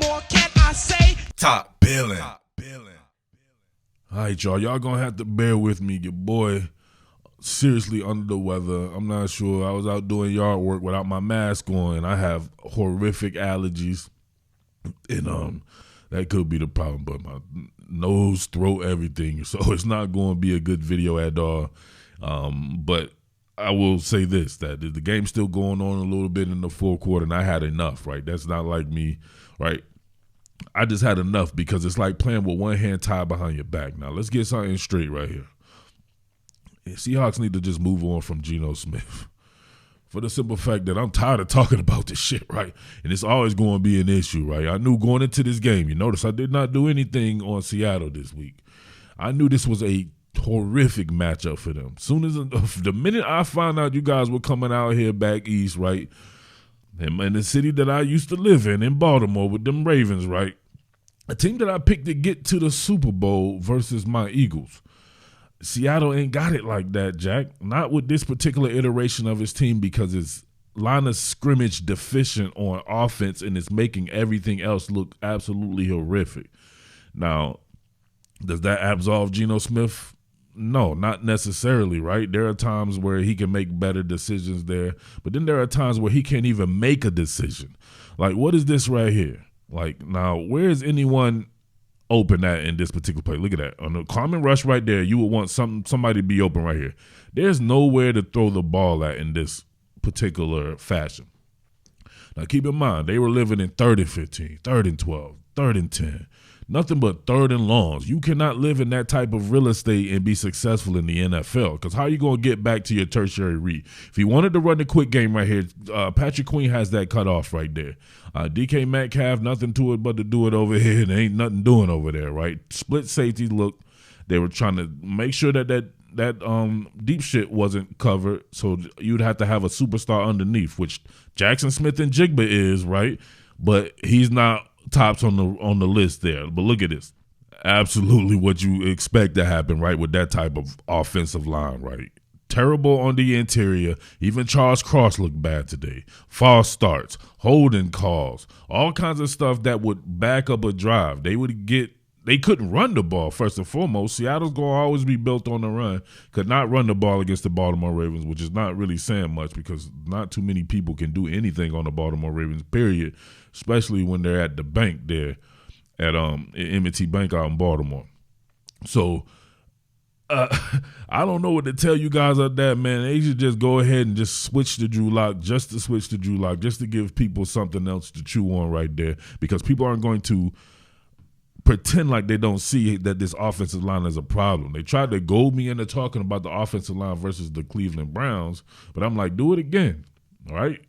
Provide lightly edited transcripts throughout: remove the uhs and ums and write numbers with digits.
more can I say? Top Billin. All right, y'all gonna have to bear with me. Your boy seriously under the weather. I'm not sure. I was out doing yard work without my mask on. I have horrific allergies, and that could be the problem. But my nose, throat, everything. So it's not going to be a good video at all. But I will say this, that the game's still going on a little bit in the fourth quarter, and I had enough, right? That's not like me, right? I just had enough because it's like playing with one hand tied behind your back. Now, let's get something straight right here. Seahawks need to just move on from Geno Smith for the simple fact that I'm tired of talking about this shit, right? And it's always going to be an issue, right? I knew going into this game, you notice I did not do anything on Seattle this week. I knew this was a horrific matchup for them. Soon as the minute I found out you guys were coming out here back east, right, in the city that I used to live in Baltimore with them Ravens, right, a team that I picked to get to the Super Bowl versus my Eagles. Seattle ain't got it like that, Jack. Not with this particular iteration of his team because it's line of scrimmage deficient on offense and it's making everything else look absolutely horrific. Now, does that absolve Geno Smith? No, not necessarily, right? There are times where he can make better decisions there, but then there are times where he can't even make a decision. Like, what is this right here? Like, now, where is anyone open at in this particular play? Look at that. On the common rush right there, you would want somebody to be open right here. There's nowhere to throw the ball at in this particular fashion. Now, keep in mind, they were living in 3rd and 15, 3rd and 12, 3rd and 10. Nothing but 3rd and longs. You cannot live in that type of real estate and be successful in the NFL because how are you going to get back to your tertiary read? If he wanted to run the quick game right here, Patrick Queen has that cut off right there. DK Metcalf, nothing to it but to do it over here. There ain't nothing doing over there, right? Split safety look. They were trying to make sure that deep shit wasn't covered, so you'd have to have a superstar underneath, which Jackson Smith and Jigba is, right? But he's not tops on the list there. But look at this. Absolutely what you expect to happen, right, with that type of offensive line, right? Terrible on the interior. Even Charles Cross looked bad today. False starts, holding calls, all kinds of stuff that would back up a drive. They couldn't run the ball, first and foremost. Seattle's going to always be built on the run. Could not run the ball against the Baltimore Ravens, which is not really saying much because not too many people can do anything on the Baltimore Ravens, period, especially when they're at the bank there at M&T Bank out in Baltimore. So I don't know what to tell you guys out there, man. They should just go ahead and just switch to Drew Lock, just to give people something else to chew on right there because people aren't going to pretend like they don't see that this offensive line is a problem. They tried to goad me into talking about the offensive line versus the Cleveland Browns, but I'm like, do it again, all right?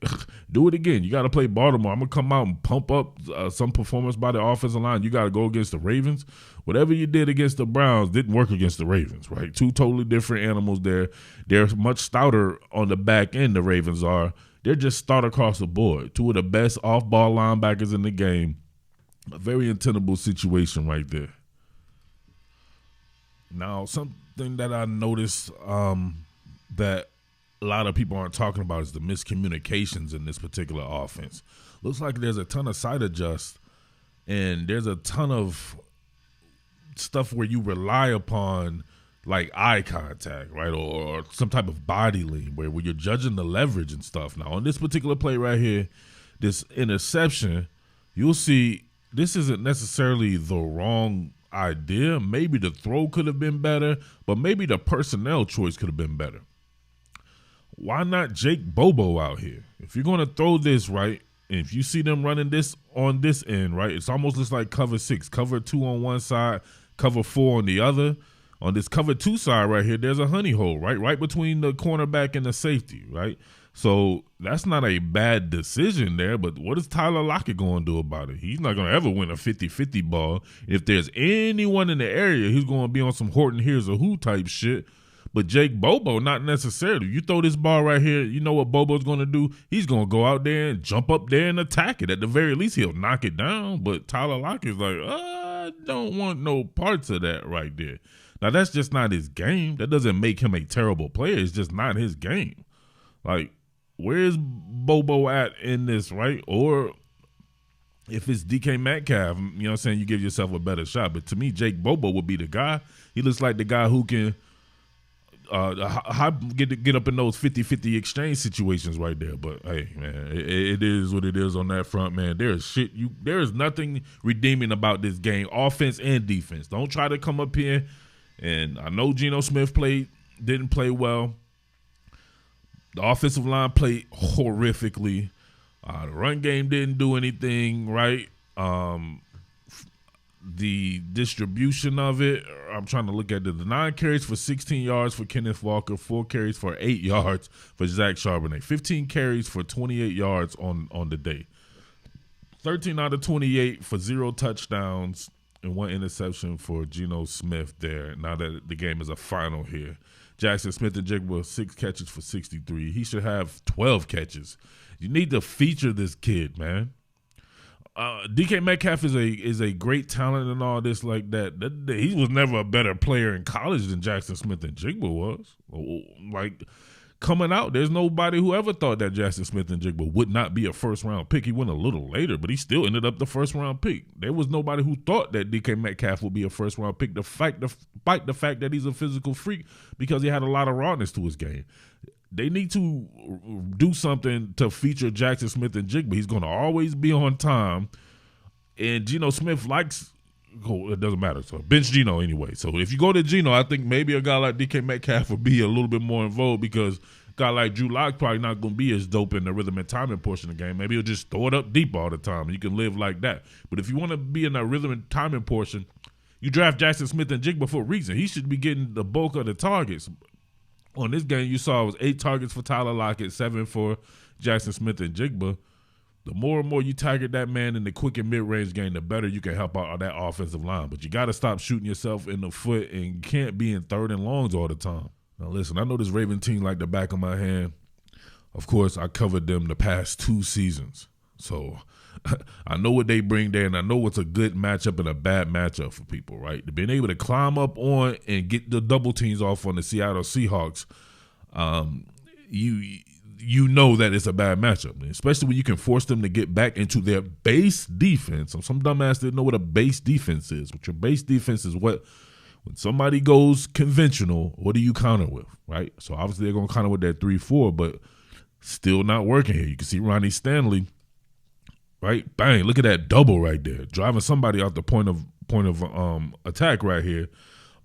Do it again. You got to play Baltimore. I'm going to come out and pump up some performance by the offensive line. You got to go against the Ravens. Whatever you did against the Browns didn't work against the Ravens, right? Two totally different animals there. They're much stouter on the back end, the Ravens are. They're just stout across the board. Two of the best off-ball linebackers in the game. A very untenable situation right there. Now, something that I noticed that a lot of people aren't talking about is the miscommunications in this particular offense. Looks like there's a ton of side adjusts, and there's a ton of stuff where you rely upon like eye contact, right, or some type of body lean where you're judging the leverage and stuff. Now, on this particular play right here, this interception, you'll see this isn't necessarily the wrong idea. Maybe the throw could have been better, but maybe the personnel choice could have been better. Why not Jake Bobo out here? If you're going to throw this, right, and if you see them running this on this end, right, it's almost looks like cover 6, cover 2 on one side, cover 4 on the other. On this cover 2 side right here, there's a honey hole, right between the cornerback and the safety, right? So that's not a bad decision there, but what is Tyler Lockett going to do about it? He's not going to ever win a 50-50 ball. If there's anyone in the area, he's going to be on some Horton Hears a Who type shit. But Jake Bobo, not necessarily. You throw this ball right here, you know what Bobo's going to do? He's going to go out there and jump up there and attack it. At the very least, he'll knock it down. But Tyler Lockett's like, I don't want no parts of that right there. Now, that's just not his game. That doesn't make him a terrible player. It's just not his game. Like, where's Bobo at in this, right? Or if it's DK Metcalf, you know what I'm saying, you give yourself a better shot. But to me, Jake Bobo would be the guy. He looks like the guy who can get up in those 50-50 exchange situations right there. But hey, man, it is what it is on that front, man. There is nothing redeeming about this game, offense and defense. Don't try to come up here, and I know Geno Smith didn't play well. The offensive line played horrifically. The run game didn't do anything right. The distribution of it, I'm trying to look at the 9 carries for 16 yards for Kenneth Walker, 4 carries for 8 yards for Zach Charbonnet, 15 carries for 28 yards on the day. 13 out of 28 for 0 touchdowns and 1 interception for Geno Smith there. Now that the game is a final here. Jackson Smith-Njigba, 6 catches for 63. He should have 12 catches. You need to feature this kid, man. DK Metcalf is a great talent and all this like that. He was never a better player in college than Jackson Smith-Njigba was. Like, coming out, there's nobody who ever thought that Jackson Smith-Njigba would not be a first-round pick. He went a little later, but he still ended up the first-round pick. There was nobody who thought that DK Metcalf would be a first-round pick, despite the fact that he's a physical freak because he had a lot of rawness to his game. They need to do something to feature Jackson Smith-Njigba. He's going to always be on time. And Geno Smith it doesn't matter. So bench Geno anyway. So if you go to Geno, I think maybe a guy like DK Metcalf would be a little bit more involved because a guy like Drew Lock probably not going to be as dope in the rhythm and timing portion of the game. Maybe he'll just throw it up deep all the time and you can live like that. But if you want to be in that rhythm and timing portion, you draft Jackson Smith-Njigba for a reason. He should be getting the bulk of the targets. On this game, you saw it was 8 targets for Tyler Lockett, 7 for Jackson Smith-Njigba. The more and more you target that man in the quick and mid-range game, the better you can help out that offensive line. But you got to stop shooting yourself in the foot and you can't be in 3rd and longs all the time. Now, listen, I know this Raven team like the back of my hand. Of course, I covered them the past 2 seasons. So I know what they bring there, and I know what's a good matchup and a bad matchup for people, right? Being able to climb up on and get the double teams off on the Seattle Seahawks, you know that it's a bad matchup, especially when you can force them to get back into their base defense. Some dumbass didn't know what a base defense is. But your base defense is when somebody goes conventional, what do you counter with, right? So obviously they're going to counter with that 3-4, but still not working here. You can see Ronnie Stanley. Right, bang! Look at that double right there, driving somebody out the point of attack right here.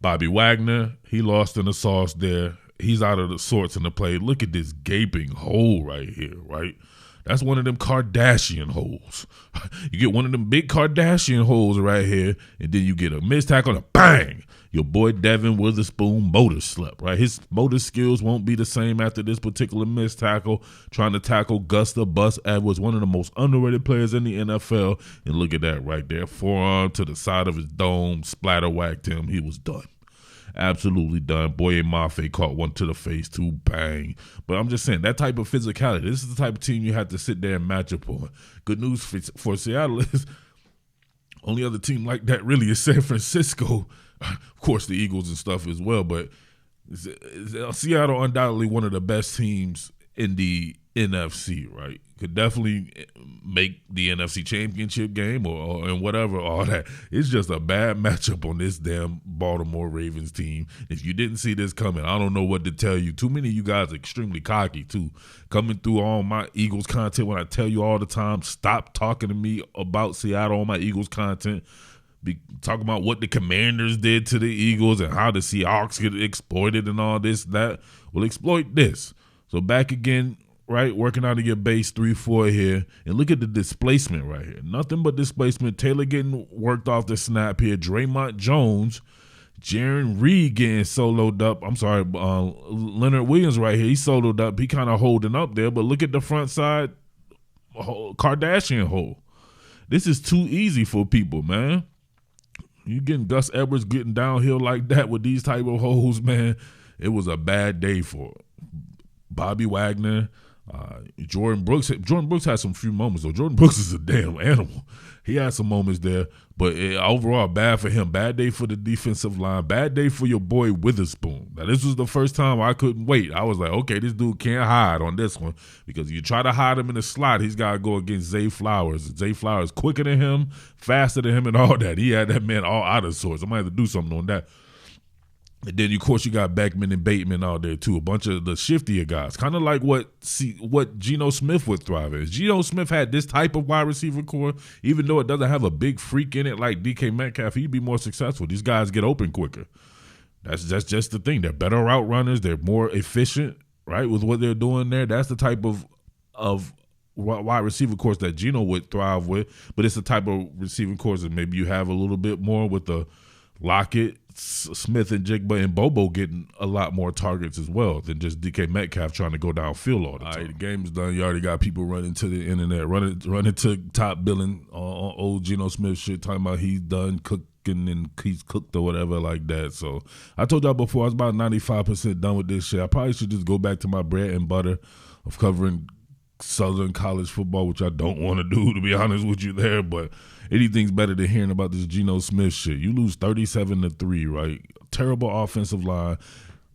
Bobby Wagner, he lost in the sauce there. He's out of the sorts in the play. Look at this gaping hole right here, right? That's one of them Kardashian holes. You get one of them big Kardashian holes right here, and then you get a missed tackle and bang! Your boy Devin Witherspoon motor slept, right? His motor skills won't be the same after this particular missed tackle, trying to tackle Gus the Bus Edwards, one of the most underrated players in the NFL. And look at that right there. Forearm to the side of his dome, splatter whacked him. He was done. Absolutely done. Boye Mafe caught one to the face too, bang. But I'm just saying, that type of physicality, this is the type of team you have to sit there and match up on. Good news for Seattle is only other team like that really is San Francisco. Of course, the Eagles and stuff as well, but Seattle undoubtedly one of the best teams in the NFC, right? Could definitely make the NFC Championship game or and whatever, all that. It's just a bad matchup on this damn Baltimore Ravens team. If you didn't see this coming, I don't know what to tell you. Too many of you guys are extremely cocky, too. Coming through all my Eagles content when I tell you all the time, stop talking to me about Seattle on my Eagles content. Talking about what the Commanders did to the Eagles and how the Seahawks get exploited and all this, that. We'll exploit this. So back again, right, working out of your base 3-4 here. And look at the displacement right here. Nothing but displacement. Taylor getting worked off the snap here. Draymond Jones, Jaron Reed getting soloed up. I'm sorry, Leonard Williams right here. He's soloed up. He kind of holding up there. But look at the front side Kardashian hole. This is too easy for people, man. You getting Gus Edwards getting downhill like that with these type of holes, man. It was a bad day for Bobby Wagner. Jordan Brooks had some few moments though. Jordan Brooks is a damn animal. He had some moments there, but overall bad for him. Bad day for the defensive line. Bad day for your boy Witherspoon. Now this was the first time I couldn't wait. I was like, okay, this dude can't hide on this one because you try to hide him in the slot, he's got to go against Zay Flowers. Zay Flowers quicker than him, faster than him, and all that. He had that man all out of sorts. I might have to do something on that. And then, of course, you got Beckman and Bateman out there, too. A bunch of the shiftier guys. Kind of like what Geno Smith would thrive in. Geno Smith had this type of wide receiver core. Even though it doesn't have a big freak in it like DK Metcalf, he'd be more successful. These guys get open quicker. That's just the thing. They're better route runners. They're more efficient, right, with what they're doing there. That's the type of wide receiver course that Geno would thrive with. But it's the type of receiving course that maybe you have a little bit more with the Lockett, Smith, and Jigba and Bobo getting a lot more targets as well than just DK Metcalf trying to go downfield all the time. All right, the game's done. You already got people running to the internet, running to top billing on old Geno Smith shit, talking about he's done cooking and he's cooked or whatever like that. So I told y'all before I was about 95% done with this shit. I probably should just go back to my bread and butter of covering Southern college football, which I don't want to do, to be honest with you there, but anything's better than hearing about this Geno Smith shit. You lose 37-3, right? Terrible offensive line.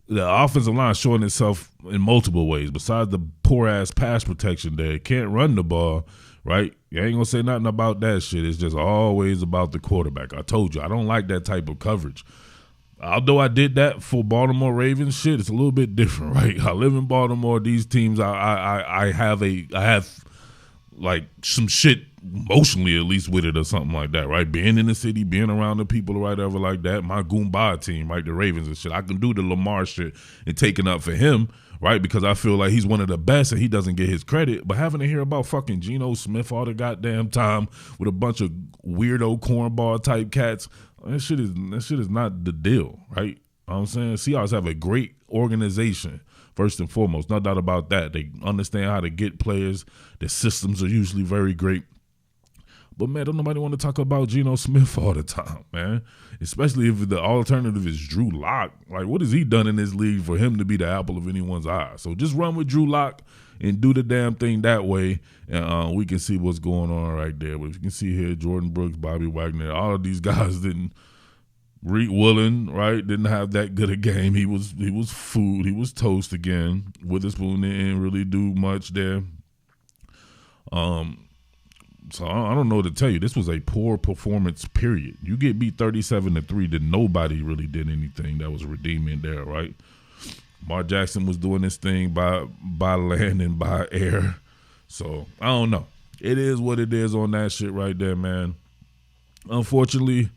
The offensive line showing itself in multiple ways. Besides the poor-ass pass protection there, can't run the ball, right? You ain't going to say nothing about that shit. It's just always about the quarterback. I told you, I don't like that type of coverage. Although I did that for Baltimore Ravens shit, it's a little bit different, right? I live in Baltimore. These teams, I have like some shit emotionally at least with it or something like that, right? Being in the city, being around the people or whatever like that. My Goombah team, right? The Ravens and shit. I can do the Lamar shit and taking up for him, right? Because I feel like he's one of the best and he doesn't get his credit. But having to hear about fucking Geno Smith all the goddamn time with a bunch of weirdo cornball type cats, that shit is not the deal, right? You know what I'm saying? Seahawks have a great organization, first and foremost. No doubt about that. They understand how to get players. Their systems are usually very great. But, man, don't nobody want to talk about Geno Smith all the time, man. Especially if the alternative is Drew Lock. Like, what has he done in this league for him to be the apple of anyone's eye? So just run with Drew Lock and do the damn thing that way, and we can see what's going on right there. But if you can see here, Jordan Brooks, Bobby Wagner, all of these guys didn't – Reed Willen, right, didn't have that good a game. He was food. He was toast again. Witherspoon didn't really do much there. So I don't know what to tell you. This was a poor performance, period. You get beat 37-3, then nobody really did anything that was redeeming there, right? Mark Jackson was doing this thing by land and by air. So I don't know. It is what it is on that shit right there, man. Unfortunately,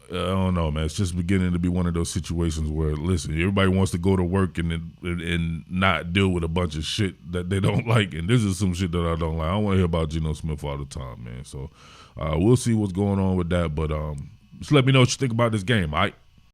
I don't know, man. It's just beginning to be one of those situations where, listen, everybody wants to go to work and not deal with a bunch of shit that they don't like. And this is some shit that I don't like. I don't want to hear about Geno Smith all the time, man. So we'll see what's going on with that. But just let me know what you think about this game, all right?